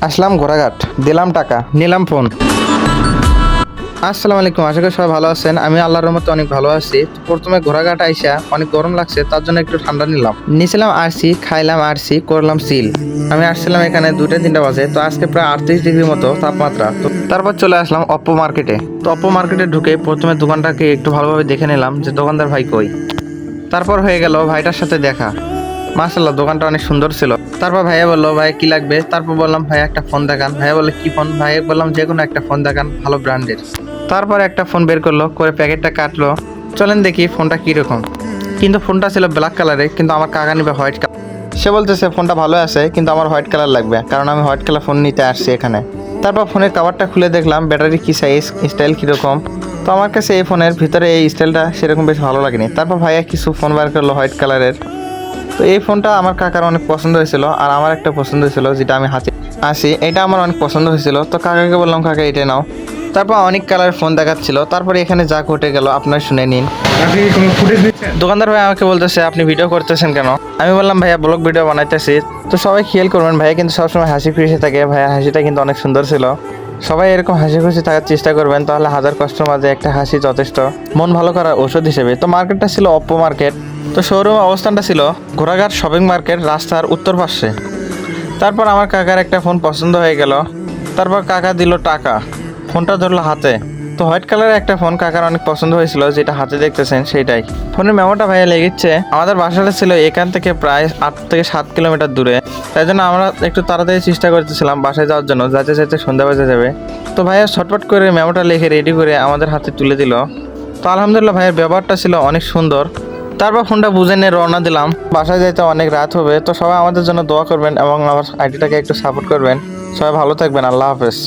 আসলাম ঘোড়াঘাট, দিলাম টাকা, নিলাম ফোন। আসসালামু আলাইকুম, আশা করি সবাই ভালো আছেন। আমি আল্লাহর রহমতে অনেক ভালো আছি। তো প্রথমে ঘোড়াঘাট আইসা অনেক গরম লাগছে, তার জন্য একটু ঠান্ডা নিছিলাম আরসি, খাইলাম আরসি, করলাম সিল। আমি আসছিলাম এখানে 2টা 3টা বাজে। তো আজকে প্রায় 38 ডিগ্রি মতো তাপমাত্রা। তো তারপর চলে আসলাম অপ্পো মার্কেটে। তো অপ্পো মার্কেটে ঢুকে প্রথমে দোকানটাকে একটু ভালোভাবে দেখে নিলাম যে দোকানদার ভাই কই। তারপর হয়ে গেল ভাইটার সাথে দেখা। মাশাআল্লাহ, দোকানটা অনেক সুন্দর ছিল। তারপর ভাইয়া বললো ভাই কি লাগবে। তারপর বললাম ভাই একটা ফোন দেখান। ভাইয়া বললো কি ফোন। ভাই বললাম যে কোনো একটা ফোন দেখান, ভালো ব্র্যান্ডের। তারপর একটা ফোন বের করলো, করে প্যাকেটটা কাটলো। চলেন দেখি ফোনটা কিরকম। কিন্তু ফোনটা ছিল ব্ল্যাক কালারে, কিন্তু আমার কাকা নিবে হোয়াইট কালার। সে বলতেছে ফোনটা ভালো আছে, কিন্তু আমার হোয়াইট কালার লাগবে, কারণ আমি হোয়াইট কালার ফোন নিতে আসছি এখানে। তারপর ফোনের কভারটা খুলে দেখলাম ব্যাটারি কি সাইজ, স্টাইল কীরকম। তো আমার কাছে এই ফোনের ভিতরে এই স্টাইলটা সেরকম বেশ ভালো লাগেনি। তারপর ভাইয়া কিছু ফোন বার করলো হোয়াইট কালারের। তো এই ফোনটা আমার কাকার অনেক পছন্দ হয়েছিল, আর আমার একটা পছন্দ হয়েছিল যেটা আমি হাতে আসি, এটা আমার অনেক পছন্দ হয়েছিল। তো কাকাকে বললাম কাকা এটাই নাও। তারপর অনেক কালার ফোন দেখাচ্ছিল। তারপরে এখানে যা ঘটে গেল আপনার শুনে নিন। আপনি কি কোনো ফুটেজ দিচ্ছেন? দোকানদার ভাই আমাকে বলতেছে আপনি ভিডিও করতেছেন কেন। আমি বললাম ভাইয়া ব্লগ ভিডিও বানাইতেছি। তো সবাই খেয়াল করবেন, ভাইয়া কিন্তু সবসময় হাসি খুশি থাকে। ভাইয়া হাসিটা কিন্তু অনেক সুন্দর ছিল। সবাই এরকম হাসি খুশি থাকার চেষ্টা করবেন, তাহলে হাজার কষ্টের মাঝে একটা হাসি যথেষ্ট মন ভালো করার ওষুধ হিসেবে। তো মার্কেটটা ছিল অপ্পো মার্কেট। তো শোরুম অবস্থানটা ছিল ঘোড়াঘাট শপিং মার্কেট, রাস্তার উত্তর পাশে। তারপর আমার কাকার একটা ফোন পছন্দ হয়ে গেল। তারপর কাকা দিল টাকা, ফোনটা ধরলো হাতে। তো হোয়াইট কালারের একটা ফোন কাকার অনেক পছন্দ হয়েছিল, যেটা হাতে দেখতেছেন সেইটাই। ফোনের মেমোটা ভাইয়া লেগেছে। আমাদের বাসাটা ছিল এখান থেকে প্রায় 8 থেকে 7 কিলোমিটার দূরে। তাই জন্য আমরা একটু তাড়াতাড়ি চেষ্টা করতেছিলাম বাসায় যাওয়ার জন্য, যাতে যাতে সন্ধ্যা বাজে যাবে। তো ভাইয়া ছটপট করে মেমোটা লিখে রেডি করে আমাদের হাতে তুলে দিল। তো আলহামদুলিল্লাহ ভাইয়ের ব্যবহারটা ছিল অনেক সুন্দর। তারপর ফোনটা বুঝে নিয়ে রওনা দিলাম। বাসায় যাইতে অনেক রাত হবে। তো সবাই আমাদের জন্য দোয়া করবেন এবং আমার আইডিটাকে একটু সাপোর্ট করবেন। সবাই ভালো থাকবেন। আল্লাহ হাফেজ।